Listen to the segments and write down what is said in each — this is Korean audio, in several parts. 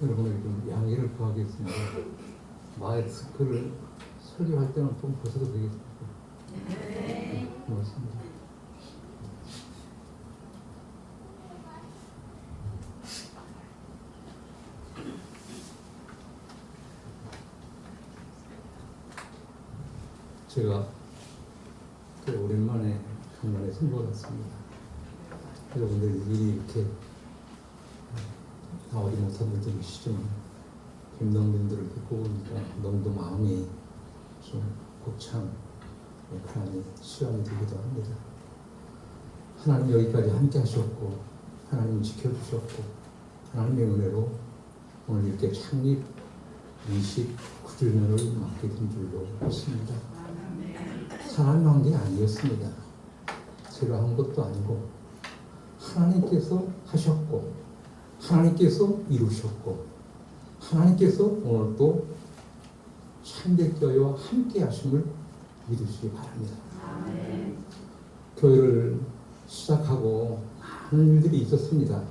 여러분에게 좀 양해를 구하겠습니다. 마스크를 설교할 때는 좀 벗어도 되겠습니까? 네. 고맙습니다. 제가 오랜만에 한번에 선거 같습니다. 여러분들이 미리 이렇게 나오지 못한 분들 계시지만 힘든 분들을 듣고 보니까 너무도 마음이 좀 벅찬 그런 시간이 되기도 합니다. 하나님 여기까지 함께 하셨고 하나님 지켜주셨고 하나님의 은혜로 오늘 이렇게 창립 29주년을 맞게 된 줄로 믿습니다. 사람이 한 게 아니었습니다. 제가 한 것도 아니고 하나님께서 하셨고 하나님께서 이루셨고 하나님께서 오늘 또 참백교회와 함께 하심을 믿으시기 바랍니다. 교회를 시작하고 많은 일들이 있었습니다.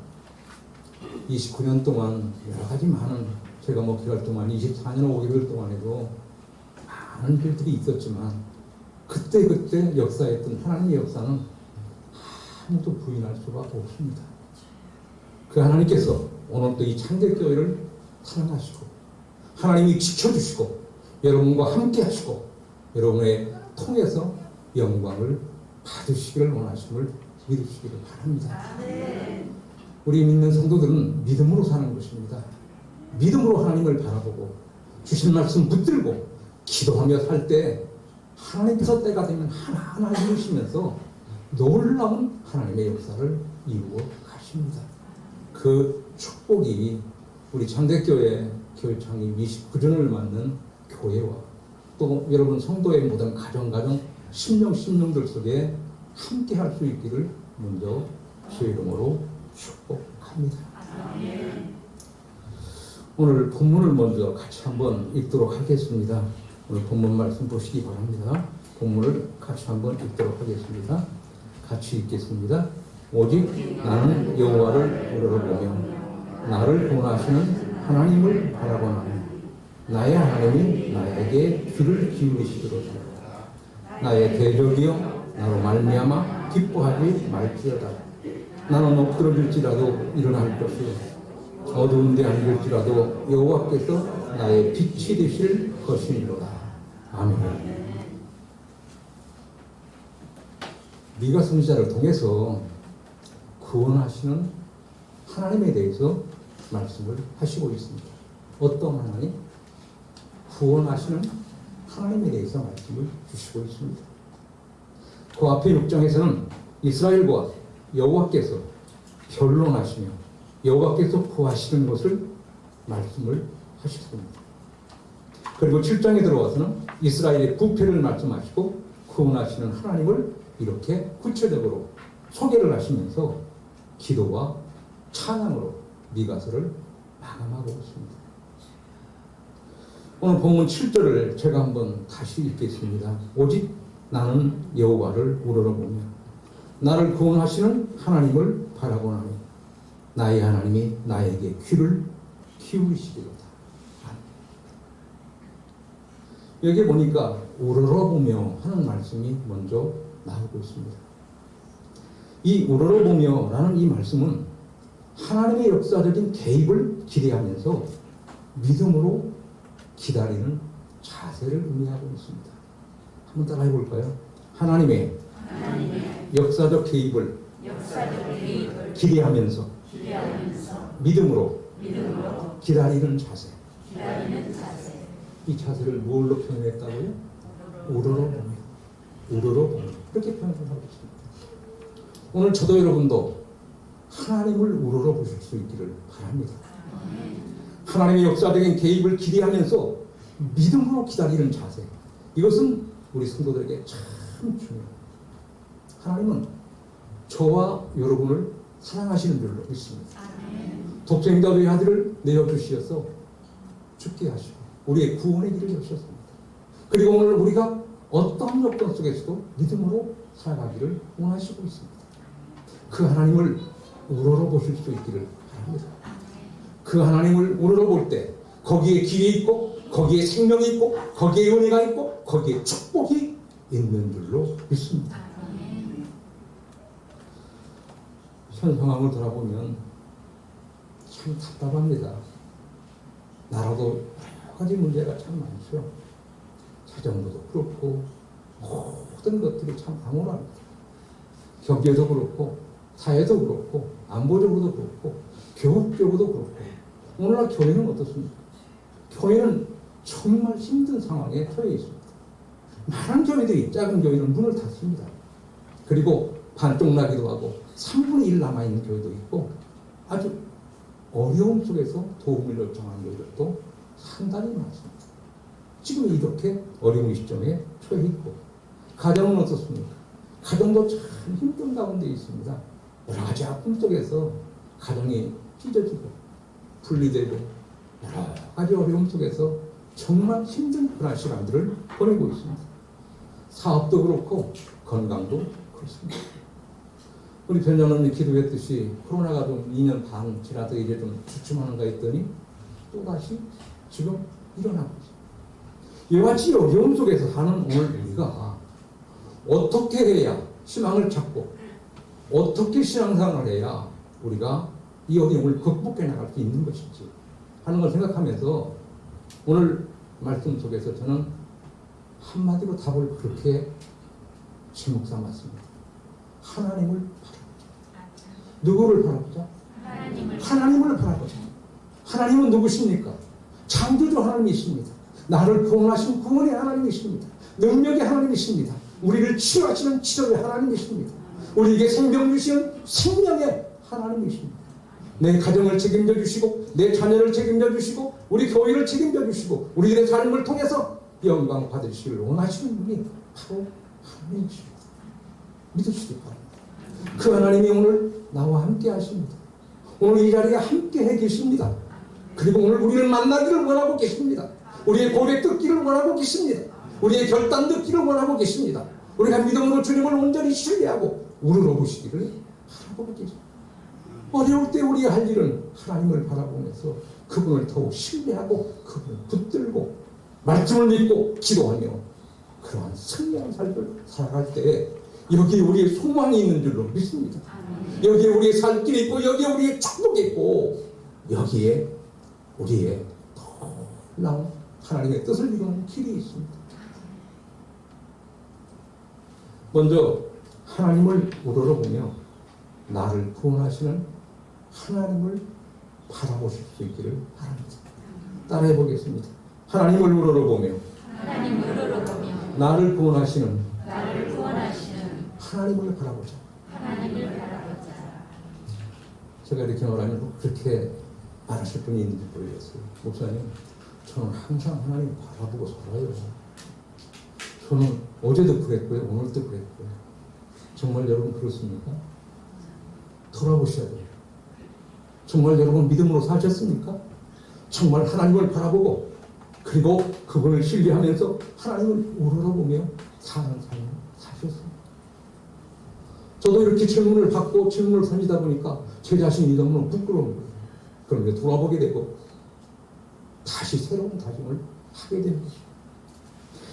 29년 동안 여러 가지 많은 제가 목회할 동안 24년 5개월 동안에도 많은 일들이 있었지만 그때 역사했던 하나님의 역사는 아무도 부인할 수가 없습니다. 그 하나님께서 오늘 또 이 창대교회를 사랑하시고 하나님이 지켜주시고 여러분과 함께 하시고 여러분의 통해서 영광을 받으시기를 원하심을 믿으시기를 바랍니다. 우리 믿는 성도들은 믿음으로 사는 것입니다. 믿음으로 하나님을 바라보고 주신 말씀 붙들고 기도하며 살 때 하나님께서 때가 되면 하나하나 이루시면서 놀라운 하나님의 역사를 이루어 가십니다. 그 축복이 우리 창대교회 교회 창립 29주년을 맞는 교회와 또 여러분 성도의 모든 가정 심령들 속에 함께 할 수 있기를 먼저 주의 이름으로 축복합니다. 오늘 본문을 먼저 같이 한번 읽도록 하겠습니다. 오늘 본문 말씀 보시기 바랍니다. 본문을 같이 한번 읽도록 하겠습니다. 같이 읽겠습니다. 오직 나는 여호와를 우러러보며 나를 구원하시는 하나님을 바라보나니 나의 하나님이 나에게 귀를 기울이시도다. 나의 대적이여 나로 말미암아 기뻐하지 말지어다. 나는 엎드러질지라도 일어날 것이요 어두운 데 앉을지라도 여호와께서 나의 빛이 되실 것이니로다. 아멘. 미가 선지자를 통해서 구원하시는 하나님에 대해서 말씀을 하시고 있습니다. 어떤 하나님? 구원하시는 하나님에 대해서 말씀을 주시고 있습니다. 그 앞에 6장에서는 이스라엘과 여호와께서 변론하시며 여호와께서 구하시는 것을 말씀을 하셨습니다. 그리고 7장에 들어와서는 이스라엘의 부패를 말씀하시고 구원하시는 하나님을 이렇게 구체적으로 소개를 하시면서 기도와 찬양으로 미가서를 마감하고 있습니다. 오늘 본문 7절을 제가 한번 다시 읽겠습니다. 오직 나는 여호와를 우러러보며 나를 구원하시는 하나님을 바라보나니 나의 하나님이 나에게 귀를 기울이시리로다. 여기 보니까 우러러보며 하는 말씀이 먼저 나오고 있습니다. 이 우러러보며 라는 이 말씀은 하나님의 역사적인 개입을 기대하면서 믿음으로 기다리는 자세를 의미하고 있습니다. 한번 따라해 볼까요? 하나님의 역사적 개입을 기대하면서 믿음으로 기다리는 자세. 이 자세를 뭘로 표현했다고요? 우러러보며 이렇게 표현을 하고 있습니다. 오늘 저도 여러분도 하나님을 우러러보실 수 있기를 바랍니다. 하나님의 역사적인 개입을 기대하면서 믿음으로 기다리는 자세. 이것은 우리 성도들에게 참 중요합니다. 하나님은 저와 여러분을 사랑하시는 줄로 믿습니다. 독생자의 아들을 내어주시어서 죽게 하시고 우리의 구원의 길을 여셨습니다. 그리고 오늘 우리가 어떤 여건 속에서도 믿음으로 살아가기를 원하시고 있습니다. 그 하나님을 우러러보실 수 있기를 바랍니다. 그 하나님을 우러러볼 때 거기에 길이 있고 거기에 생명이 있고 거기에 은혜가 있고 거기에 축복이 있는 줄로 믿습니다. 현 상황을 돌아보면 참 답답합니다. 나라도 여러 가지 문제가 참 많죠. 자정부도 그렇고 모든 것들이 참 황홀합니다. 경제도 그렇고 사회도 그렇고 안보적으로도 그렇고 교육적으로도 그렇고 오늘날 교회는 어떻습니까? 교회는 정말 힘든 상황에 처해 있습니다. 많은 교회들이 작은 교회는 문을 닫습니다. 그리고 반쪽 나기도 하고 3분의 1 남아있는 교회도 있고 아주 어려움 속에서 도움을 요청하는 교회들도 상당히 많습니다. 지금 이렇게 어려운 시점에 처해 있고 가정은 어떻습니까? 가정도 참 힘든 가운데 있습니다. 여러 가지 아픔 속에서 가정이 찢어지고 분리되고 여러 가지 어려움 속에서 정말 힘든 그런 시간들을 보내고 있습니다. 사업도 그렇고 건강도 그렇습니다. 우리 변장로님이 기도했듯이 코로나가 좀 2년 반 지나서 이제 좀 주춤하는가 했더니 또다시 지금 일어나고 있습니다. 이와 같이 어려움 속에서 사는 오늘 우리가 어떻게 해야 희망을 찾고 어떻게 신앙생활을 해야 우리가 이 어려움을 극복해 나갈 수 있는 것인지 하는 걸 생각하면서 오늘 말씀 속에서 저는 한마디로 답을 그렇게 제목 삼았습니다. 하나님을 바라보자. 누구를 바라보자? 하나님을 바라보자. 하나님은 누구십니까? 창조주 하나님이십니다. 나를 구원하신 구원의 하나님이십니다. 능력의 하나님이십니다. 우리를 치유하시는 치료의 하나님이십니다. 우리에게 생명 주시는 생명의 하나님이십니다. 내 가정을 책임져 주시고 내 자녀를 책임져 주시고 우리 교회를 책임져 주시고 우리들의 삶을 통해서 영광 받으시길 원하시는 분이 바로 하나님이십니다. 믿으시기 바랍니다. 그 하나님이 오늘 나와 함께 하십니다. 오늘 이 자리에 함께 해 계십니다. 그리고 오늘 우리를 만나기를 원하고 계십니다. 우리의 고백 듣기를 원하고 계십니다. 우리의 결단 듣기를 원하고 계십니다. 우리가 믿음으로 주님을 온전히 신뢰하고 우러러보시기를 바라보고 계십니다. 어려울 때 우리가 할 일은 하나님을 바라보면서 그분을 더욱 신뢰하고 그분을 붙들고 말씀을 믿고 기도하며 그러한 승리한 삶을 살아갈 때 여기에 우리의 소망이 있는 줄로 믿습니다. 여기에 우리의 살 길이 있고 여기에 우리의 축복이 있고 여기에 우리의 놀라운 하나님의 뜻을 이루는 길이 있습니다. 먼저 하나님을 우러러보며 나를 구원하시는 하나님을 바라보실 수 있기를 바랍니다. 따라해 보겠습니다. 하나님을 우러러보며 나를 구원하시는 하나님을 바라보자. 제가 이렇게 말하면 그렇게 말하실 분이 있는지 모르겠어요. 목사님, 저는 항상 하나님 바라보고 살아요. 저는 어제도 그랬고요. 오늘도 그랬고요. 정말 여러분 그렇습니까? 돌아보셔야 돼요. 정말 여러분 믿음으로 사셨습니까? 정말 하나님을 바라보고 그리고 그분을 신뢰하면서 하나님을 우러러보며 사는 삶을 사셨습니다. 저도 이렇게 질문을 받고 질문을 던지다 보니까 제 자신이 너무 부끄러운 거예요. 그런데 돌아보게 되고 다시 새로운 다짐을 하게 됩니다.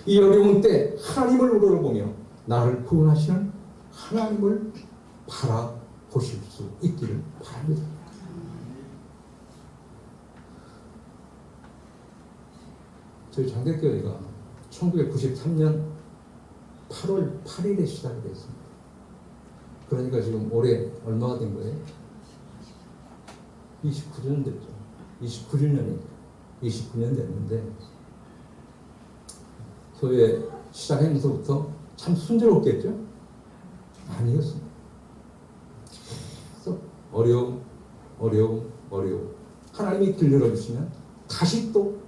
이 어려운 때 하나님을 우러러보며 나를 구원하시는 하나님을 바라보실 수 있기를 바랍니다. 저희 장대교회가 1993년 8월 8일에 시작이 됐습니다. 그러니까 지금 올해 얼마가 된 거예요? 29년 됐죠. 29주년이니까 29년 됐는데 교회 시작하면서부터 참 순조롭겠죠? 아니었습니다. 계속 어려움. 하나님이 길 열어주시면 다시 또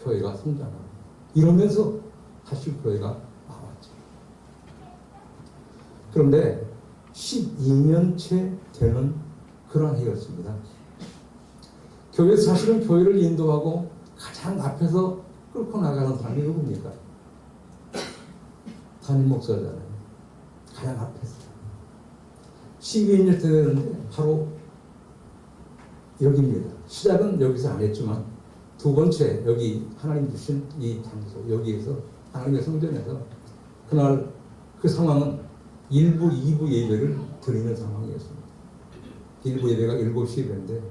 교회가 성장하고 이러면서 다시 교회가 나왔죠. 그런데 12년째 되는 그런 해였습니다. 교회에서 사실은 교회를 인도하고 가장 앞에서 끌고 나가는 사람이 누굽니까? 담임 목사잖아요. 가장 앞에서. 12년째 되는데 바로 여기입니다. 시작은 여기서 안 했지만 두 번째 여기 하나님 주신 이 장소 여기에서 하나님의 성전에서 그날 그 상황은 1부, 2부 예배를 드리는 상황이었습니다. 1부 예배가 7시 예배인데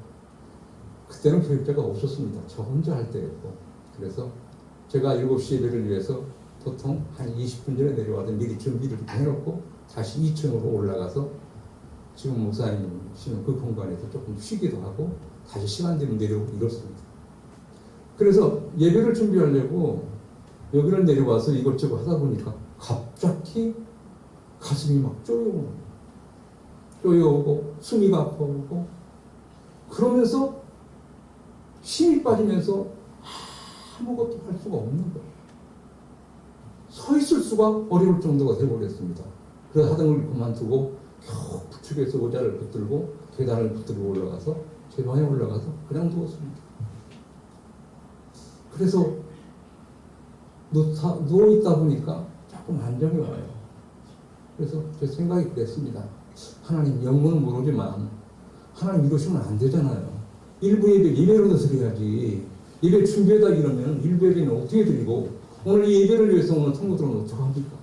그때는 교육자가 없었습니다. 저 혼자 할 때였고 그래서 제가 7시 예배를 위해서 보통 한 20분 전에 내려와서 미리 준비를 해놓고 다시 2층으로 올라가서 지금 목사님 쉬는 그 공간에서 조금 쉬기도 하고 다시 시간 되면 내려오고 이렇습니다. 그래서 예배를 준비하려고 여기를 내려와서 이것저것 하다 보니까 갑자기 가슴이 막 쪼여오고 숨이 가빠오고 그러면서 힘이 빠지면서 아무것도 할 수가 없는 거예요. 서 있을 수가 어려울 정도가 되어버렸습니다. 그래서 하던 걸 그만두고 겨우 부축에서 의자를 붙들고 계단을 붙들고 올라가서 제 방에 올라가서 그냥 누웠습니다. 그래서 누워있다 보니까 조금 안정이 와요. 그래서 제 생각이 그랬습니다. 하나님 영문은 모르지만 하나님 이러시면 안 되잖아요. 일부 예배로도 드려야지. 예배 준비하다 이러면 일부 예배는 어떻게 드리고 오늘 이 예배를 위해서 오늘 성도들은 어떻게 합니까?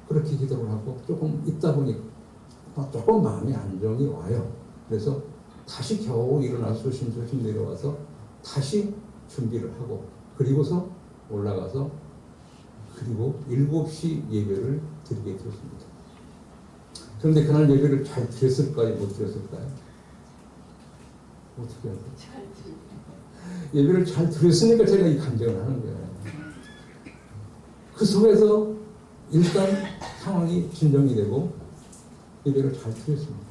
그렇게 기도를 하고 조금 있다 보니까 조금 마음의 안정이 와요. 그래서 다시 겨우 일어나서 조심조심 내려와서 다시 준비를 하고 그리고서 올라가서 그리고 7시 예배를 드리게 되었습니다. 그런데 그날 예배를 잘 드렸을까요? 못 드렸을까요? 어떻게 할까요? 예배를 잘 드렸으니까 제가 이 감정을 하는 거예요. 그 속에서 일단 상황이 진정이 되고 예배를 잘 드렸습니다.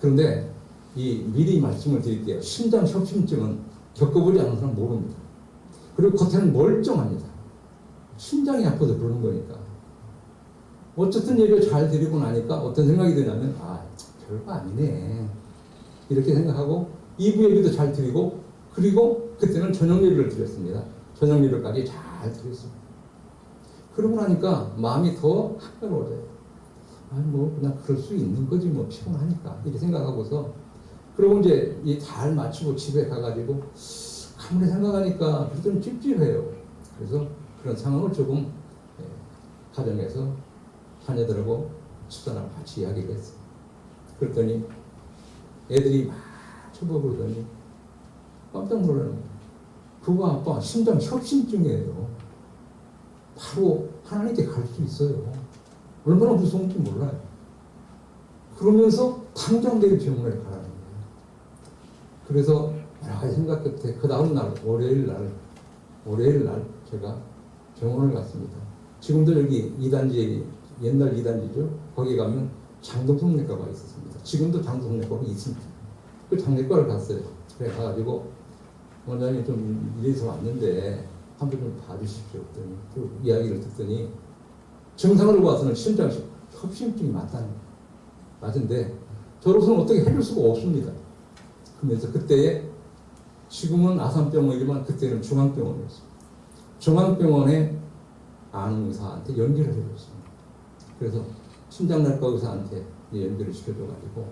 그런데 미리 말씀을 드릴게요. 심장 협심증은 겪어보지 않은 사람 모릅니다. 그리고 겉에는 멀쩡합니다. 심장이 아파서 그러는 거니까. 어쨌든 예배 잘 드리고 나니까 어떤 생각이 드냐면 별거 아니네. 이렇게 생각하고 2부 예배도 잘 드리고 그리고 그때는 저녁 예배를 드렸습니다. 저녁 예배까지 잘 드렸습니다. 그러고 나니까 마음이 더 한가로워져요. 그냥 그럴 수 있는 거지 뭐 피곤하니까 이렇게 생각하고서 그리고 이제 잘 마치고 집에 가가지고 아무리 생각하니까 좀 찝찝해요. 그래서 그런 상황을 조금 가정에서 자녀들하고 집사람하고 같이 이야기를 했어요. 그랬더니 애들이 막 쳐보더니 깜짝 놀라는 거예요. 그거 아빠 심장 협심증이에요. 바로 하나님께 갈 수 있어요. 얼마나 무서운지 몰라요. 그러면서 당장 내일 병원에 가라는 거예요. 그래서 여러 가지 생각 끝에 그 다음 날 월요일 날 제가 병원을 갔습니다. 지금도 여기 2단지 옛날 2단지죠. 거기 가면 장동성내과가 있었습니다. 지금도 장동성내과가 있습니다. 그 장내과를 갔어요. 그래 가가지고 원장님 좀 이래서 왔는데 한번 좀 봐주십시오. 그랬더니 그 이야기를 듣더니 증상으로 봐서는 심장 협심증이 맞은데 저로서는 어떻게 해줄 수가 없습니다. 그러면서 그때에 지금은 아산병원이지만 그때는 중앙병원이었습니다. 중앙병원에 아는 의사한테 연결을 해줬습니다. 그래서 심장내과 의사한테 연결을 시켜줘가지고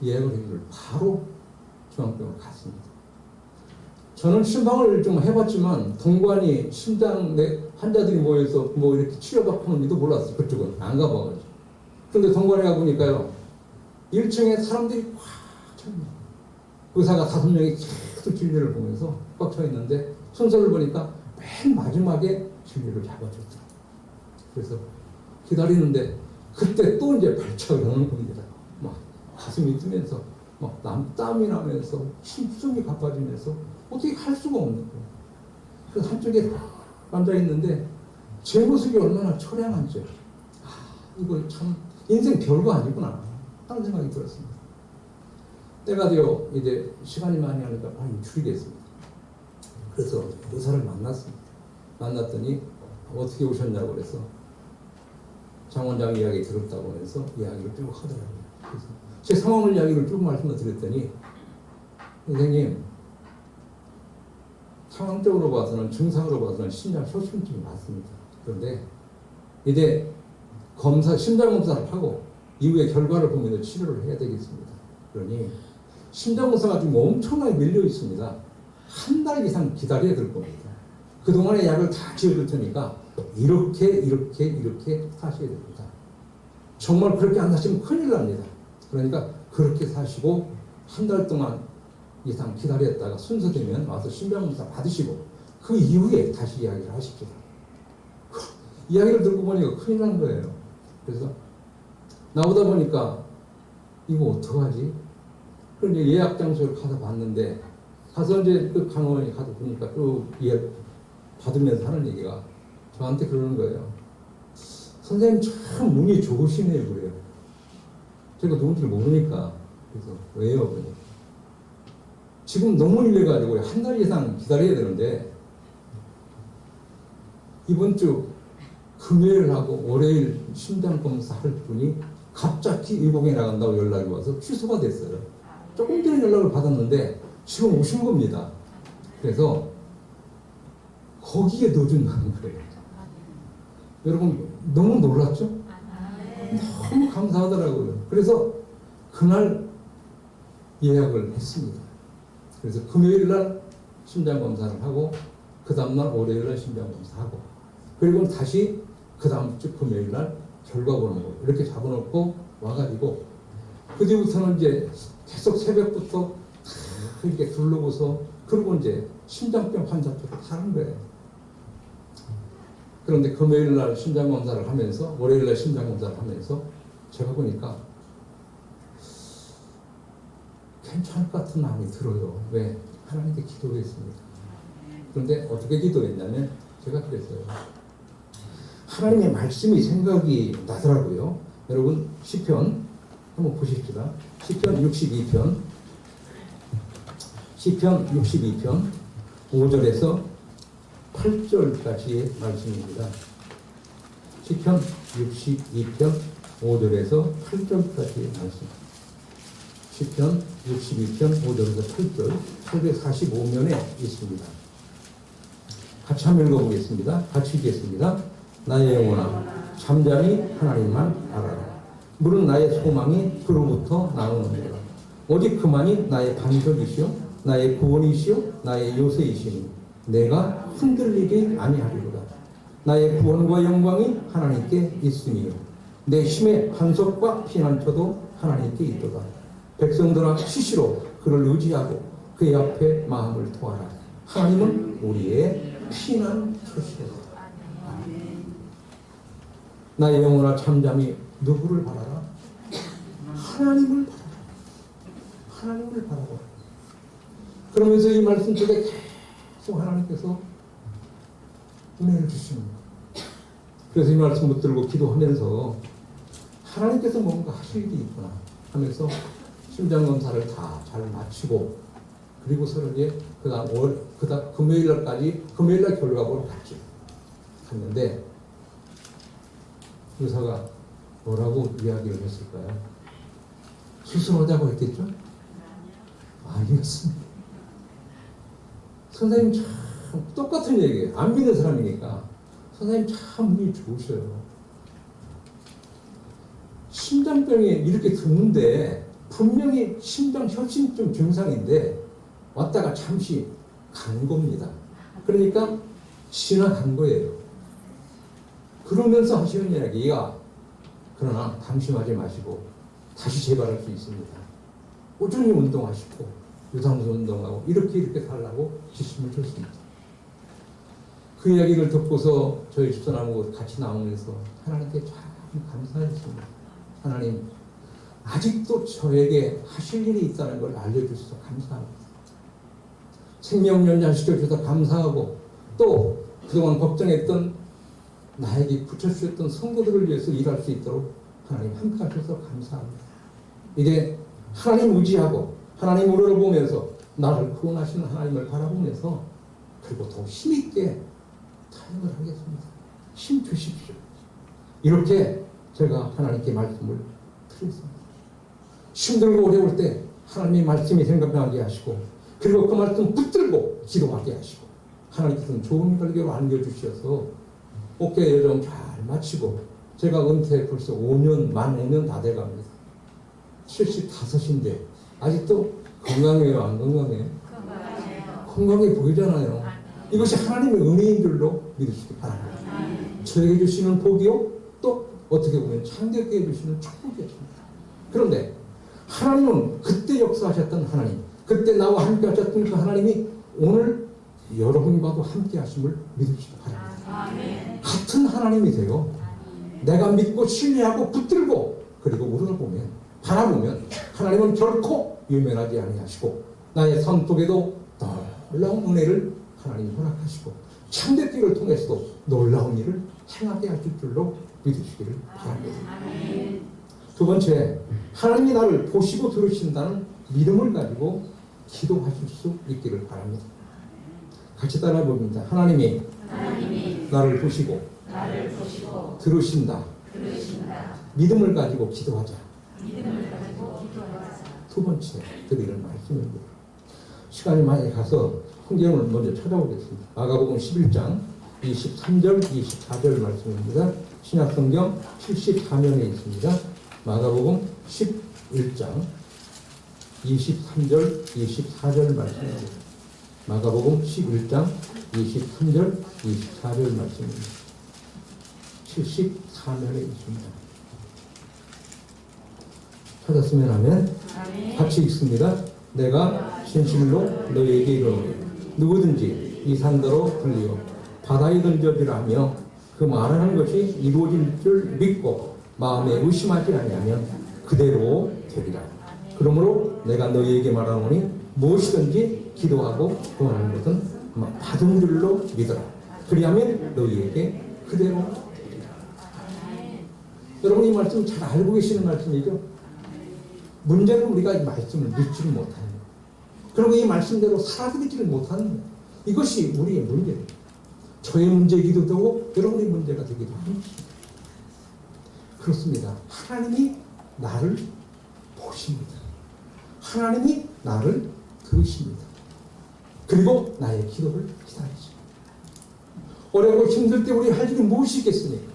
예약을 해주고 바로 중앙병원 갔습니다. 저는 심방을 좀 해봤지만 동관이 심장 환자들이 모여서 뭐 이렇게 치료받고 하는지도 몰랐어요. 그쪽은 안 가봐가지고. 그런데 동관에 가보니까요 1층에 사람들이 꽉 찼네요. 의사가 5명이 계속 진료를 보면서 꽉 차 있는데 순서를 보니까 맨 마지막에 진료를 잡아줬더라고요. 그래서 기다리는데 그때 또 이제 발작을 하는 겁니다. 막 가슴이 뛰면서 막 땀이 나면서 숨이 가빠지면서 어떻게 할 수가 없는 거예요. 그래서 한쪽에 앉아 있는데 제 모습이 얼마나 처량한지 이거 참 인생 별거 아니구나 하는 생각이 들었습니다. 때가 되어 이제 시간이 많이 하니까 줄이 됐습니다. 그래서 의사를 만났습니다. 만났더니 어떻게 오셨냐고 그래서 장 원장 이야기 들었다고 해서 이야기를 쭉 하더라고요. 그래서 제 상황을 이야기를 쭉 말씀을 드렸더니 선생님 상황적으로 봐서는 증상으로 봐서는 심장 협심증이 맞습니다. 그런데 이제 심장 검사를 하고 이후에 결과를 보면서 치료를 해야 되겠습니다. 그러니 심장검사가 지금 엄청나게 밀려 있습니다. 한 달 이상 기다려야 될 겁니다. 그동안의 약을 다 지어줄 테니까 이렇게 사셔야 됩니다. 정말 그렇게 안 사시면 큰일 납니다. 그러니까 그렇게 사시고 한 달 동안 이상 기다렸다가 순서되면 와서 심장검사 받으시고 그 이후에 다시 이야기를 하십시오. 이야기를 듣고 보니까 큰일 난 거예요. 그래서 나오다 보니까 이거 어떡하지? 그럼 이제 예약 장소를 가서 봤는데 가서 이제 그 간호원이 가서 보니까 또 예약 받으면서 하는 얘기가 저한테 그러는 거예요. 선생님 참 운이 좋으시네요. 그래요. 제가 누군지를 모르니까. 그래서 왜요? 그러니까 지금 너무 일해가지고 한 달 이상 기다려야 되는데 이번 주 금요일하고 월요일 심장검사 할 분이 갑자기 일본에 나간다고 연락이 와서 취소가 됐어요. 조금 전에 연락을 받았는데 지금 오신 겁니다. 그래서 거기에 넣어준다는 거예요. 여러분 너무 놀랐죠? 너무 감사하더라고요. 그래서 그날 예약을 했습니다. 그래서 금요일 날 심장검사를 하고 그 다음날 월요일 날 심장검사하고 그리고 다시 그 다음 주 금요일 날 결과 보는 거 이렇게 잡아놓고 와가지고 그 뒤부터는 이제 계속 새벽부터 이렇게 둘러보서 그리고 이제 심장병 환자들을 하는 거예요. 그런데 금요일 날 심장검사를 하면서 월요일 날 심장검사를 하면서 제가 보니까 괜찮을 것 같은 마음이 들어요. 왜? 하나님께 기도했습니다. 그런데 어떻게 기도했냐면 제가 그랬어요. 하나님의 말씀이 생각이 나더라고요. 여러분 시편 한번 보십시다. 시편 62편 5절에서 8절까지의 말씀입니다. 시편 62편 5절에서 8절까지의 말씀. 시편 62편 5절에서 8절 845면에 있습니다. 같이 한번 읽어보겠습니다. 같이 읽겠습니다. 나의 영혼아 잠잠히 하나님만 알아라. 물은 나의 소망이 그로부터 나오느니라. 오직 그만이 나의 반석이시요 나의 구원이시요 나의 요새이시니 내가 흔들리지 아니하리로다. 나의 구원과 영광이 하나님께 있으니요 내 힘의 반석과 피난처도 하나님께 있도다. 백성들아 시시로 그를 의지하고 그의 앞에 마음을 토하라. 하나님은 우리의 피난처시로다. 나의 영혼아 잠잠히 누구를 바라라? 하나님을 바라라. 하나님을 바라라. 그러면서 이 말씀 속에 계속 하나님께서 은혜를 주십니다. 그래서 이 말씀 붙들고 기도하면서 하나님께서 뭔가 하실 일이 있구나 하면서 심장검사를 다 잘 마치고 그리고서는 이제 그다음 금요일날까지 금요일날 결과 보러 갔죠. 갔는데 의사가 뭐라고 이야기를 했을까요? 수술하자고 했겠죠? 아니었습니다. 선생님 참 똑같은 얘기예요. 안 믿는 사람이니까 선생님 참 운이 좋으셔요. 심장병이 이렇게 드는데 분명히 심장 혈심증 증상인데 왔다가 잠시 간 겁니다. 그러니까 지나간 거예요. 그러면서 하시는 이야기가 그러나 방심하지 마시고 다시 재발할 수 있습니다. 꾸준히 운동하시고 유산소 운동하고 이렇게 살라고 지침을 줬습니다. 그 이야기를 듣고서 저희 집사람하고 같이 나오면서 하나님께 참 감사했습니다. 하나님 아직도 저에게 하실 일이 있다는 걸 알려주셔서 감사합니다. 생명 연장시켜주셔서 감사하고 또 그동안 걱정했던 나에게 붙여주셨던 성도들을 위해서 일할 수 있도록 하나님 함께 하셔서 감사합니다. 이제 하나님 의지하고 하나님 우러러 보면서 나를 구원하시는 하나님을 바라보면서 그리고 더 힘있게 사역을 하겠습니다. 힘 주십시오. 이렇게 제가 하나님께 말씀을 드렸습니다. 힘들고 어려울 때 하나님의 말씀이 생각나게 하시고 그리고 그 말씀 붙들고 기도하게 하시고 하나님께서는 좋은 결과로 안겨주셔서 어깨 여정 잘 마치고 제가 은퇴 벌써 5년, 만 5년 다 돼갑니다. 75인데 아직도 건강해요, 안 건강해요? 건강해 보이잖아요. 이것이 하나님의 은혜인 줄로 믿으시기 바랍니다. 저에게 주시는 복이요, 또 어떻게 보면 창대하게 주시는 축복이었습니다. 그런데 하나님은 그때 역사하셨던 하나님, 그때 나와 함께 하셨던 그 하나님이 오늘 여러분과도 함께 하심을 믿으시기 바랍니다. 같은 하나님이 되어 내가 믿고 신뢰하고 붙들고 그리고 우러러보면 바라보면 하나님은 결코 유면하지 아니하시고 나의 삶 속에도 놀라운 은혜를 하나님이 허락하시고 참되기를 통해서도 놀라운 일을 행하게 하실 줄로 믿으시기를 바랍니다. 두 번째, 하나님이 나를 보시고 들으신다는 믿음을 가지고 기도하실 수 있기를 바랍니다. 같이 따라 봅니다. 하나님이 나를 보시고 들으신다. 믿음을 가지고 기도하자. 두 번째 드리는 말씀입니다. 시간이 많이 가서 성경을 먼저 찾아보겠습니다. 마가복음 11장 23절 24절 말씀입니다. 신약성경 74면에 있습니다. 마가복음 11장 23절 24절 말씀입니다. 마가복음 11장 23절 24절 말씀입니다. 74면에 있습니다. 찾았으면 하면 같이 읽습니다. 내가 진실로 너희에게 이르노니 누구든지 이 산더러 들리어 바다에 던져지라 하며 그 말하는 것이 이루어질 줄 믿고 마음에 의심하지 아니하면 그대로 되리라. 그러므로 내가 너희에게 말하노니 무엇이든지 기도하고 구하는 것은 받은 줄로 믿어라. 그리하면 너희에게 그대로 되리라. 여러분 이 말씀 잘 알고 계시는 말씀이죠. 문제는 우리가 이 말씀을 믿지를 못하는 거예요. 그리고 이 말씀대로 살아들이지를 못하는 거예요. 이것이 우리의 문제예요. 저의 문제이기도 하고 여러분의 문제가 되기도 합니다. 그렇습니다. 하나님이 나를 보십니다. 하나님이 나를 들으십니다. 그리고 나의 기도를 기다리십니다. 어렵고 힘들 때 우리 할 일이 무엇이 있겠습니까?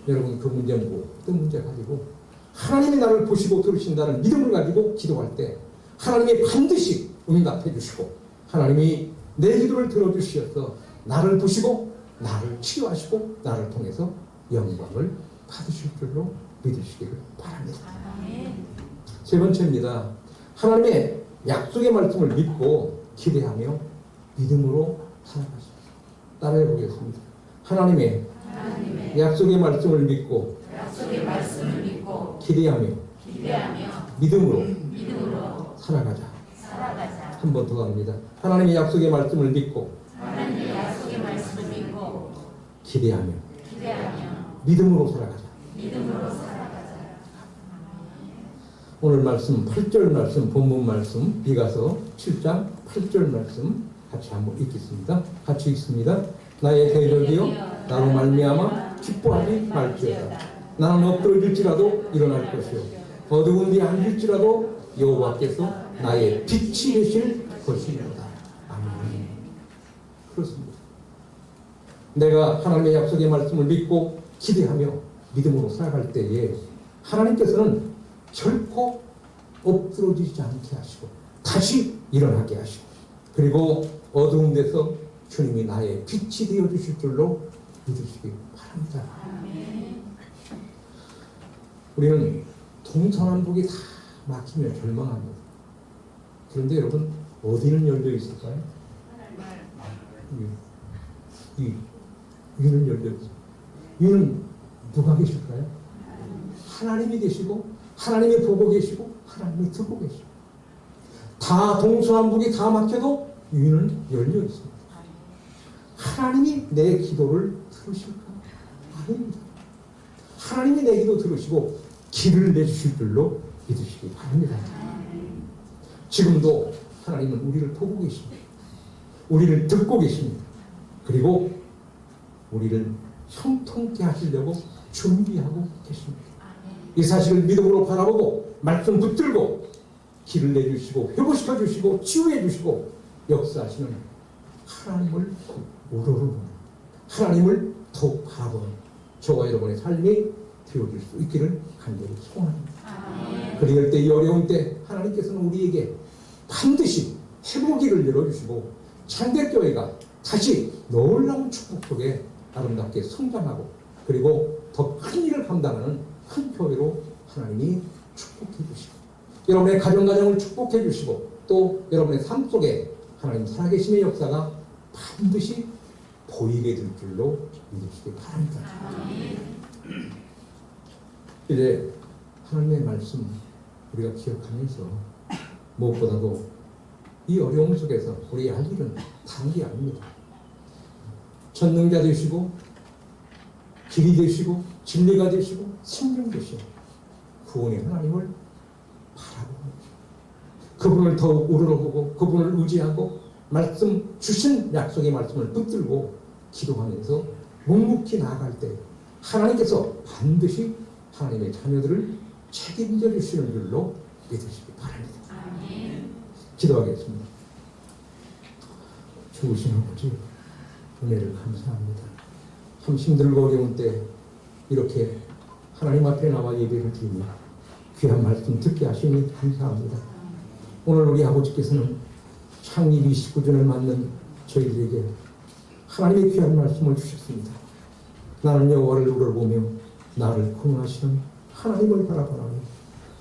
여러분 그 문제 뭐 어떤 문제 가지고 하나님이 나를 보시고 들으신다는 믿음을 가지고 기도할 때 하나님이 반드시 응답해 주시고 하나님이 내 기도를 들어주셔서 나를 보시고 나를 치유하시고 나를 통해서 영광을 받으실 줄로 믿으시기를 바랍니다. 세 번째입니다. 하나님의 약속의 말씀을 믿고 기대하며 믿음으로 살아가십시오. 따라해 보겠습니다. 하나님의 약속의 말씀을 믿고 기대하며 믿음으로 살아가자. 한 번 더 갑니다. 하나님의 약속의 말씀을 믿고 기대하며 믿음으로 살아가자. 오늘 말씀 8절 말씀 본문 말씀 미가서 7장 8절 말씀 같이 한번 읽겠습니다. 같이 읽습니다. 나의 대적이여 나로 말미암아 기뻐하지 말지어다. 나는 엎드러질지라도 일어날 것이요 어두운 데 앉을지라도 여호와께서 나의 빛이 되실 것이로다. 아멘. 그렇습니다. 내가 하나님의 약속의 말씀을 믿고 기대하며 믿음으로 살아갈 때에 하나님께서는 결코 엎드러지지 않게 하시고 다시 일어나게 하시고 그리고 어두운 데서 주님이 나의 빛이 되어 주실 줄로 믿으시기 바랍니다. 우리는 동서남북이 다 막히며 절망합니다. 그런데 여러분 어디는 열려 있을까요? 위는 열려 있어요. 위는 누가 계실까요? 하나님이 계시고 하나님이 보고 계시고 하나님이 듣고 계시고 다 동서남북이 다 막혀도 위는 열려 있습니다. 하나님이 내 기도를 들으실까? 아닙니다. 하나님이 내 기도 들으시고 길을 내주실 줄로 믿으시기 바랍니다. 지금도 하나님은 우리를 보고 계십니다. 우리를 듣고 계십니다. 그리고 우리를 형통케 하시려고 준비하고 계십니다. 이 사실을 믿음으로 바라보고 말씀 붙들고 길을 내주시고 회복시켜 주시고 치유해 주시고 역사하시는 하나님을 우러러보는 하나님을 더욱 바라보는 저와 여러분의 삶이 되어질 수 있기를 간절히 소원합니다. 그럴 때 이 어려운 때 하나님께서는 우리에게 반드시 회복기를 열어주시고 창대교회가 다시 놀라운 축복 속에 아름답게 성장하고 그리고 더 큰 일을 감당하는 큰 교회로 하나님이 축복해 주시고 여러분의 가정을 축복해 주시고 또 여러분의 삶 속에 하나님 살아계심의 역사가 반드시 보이게 될 줄로 믿으시기 바랍니다. 이제 하나님의 말씀 우리가 기억하면서 무엇보다도 이 어려움 속에서 우리 할 일은 다른 게 아닙니다. 전능자 되시고 길이 되시고 진리가 되시고 생명 되시고 구원의 하나님을 바라보는 그분을 더욱 우러러보고 그분을 의지하고 말씀 주신 약속의 말씀을 붙들고 기도하면서 묵묵히 나아갈 때 하나님께서 반드시 하나님의 자녀들을 책임져 주시는 줄로 믿으시기 바랍니다. 기도하겠습니다. 좋으신 아버지 은혜를 감사합니다. 참 힘들고 어려운 때 이렇게 하나님 앞에 나와 예배를 드리며 귀한 말씀 듣게 하시니 감사합니다. 오늘 우리 아버지께서는 창립 29주년을 맞는 저희들에게 하나님의 귀한 말씀을 주셨습니다. 나는 여호와를 우러보며 나를 구원하시는 하나님을 바라보나니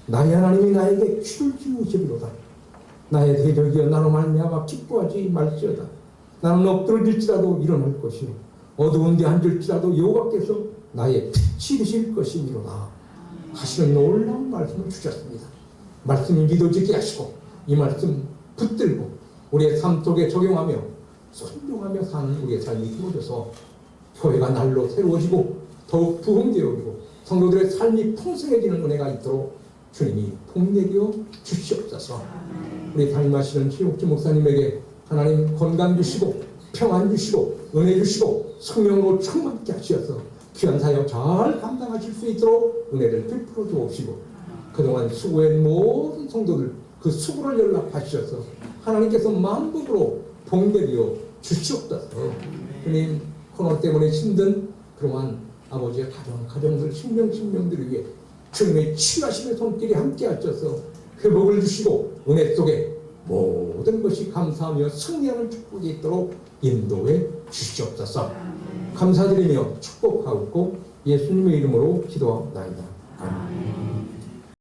나의 하나님이 나에게 귀를 기울이시리로다. 나의 대적이여 나로 말미암아 기뻐하지 말지어다. 나는 엎드러질지라도 일어날 것이요 어두운 데 앉을지라도 여호와께서 나의 빛이 되실 것이니로다 하시는 놀라운 말씀을 주셨습니다. 말씀이 믿어지게 하시고 이 말씀 붙들고 우리의 삶 속에 적용하며 순종하며 사는 우리의 삶이 되어져서 교회가 날로 새로워지고 더욱 부흥되어지고 성도들의 삶이 풍성해지는 은혜가 있도록 주님이 복내겨 주시옵소서. 우리 담임하시는 최옥주 목사님에게 하나님 건강 주시고 평안 주시고 은혜 주시고 성령으로 충만케 하셔서 귀한 사역 잘 감당하실 수 있도록 은혜를 베풀어 주옵시고 그동안 수고한 모든 성도들 그 수고를 연락하셔서 하나님께서 만국으로 복내려 주시옵소서. 주님 코로나 때문에 힘든 그러한 아버지의 가정들 신명들을 위해 주님의 치유하심의 손길이 함께 하셔서 회복을 주시고 은혜 속에 모든 것이 감사하며 승리하는 축복이 있도록 인도해 주시옵소서. 감사드리며 축복하고 예수님의 이름으로 기도하옵나이다.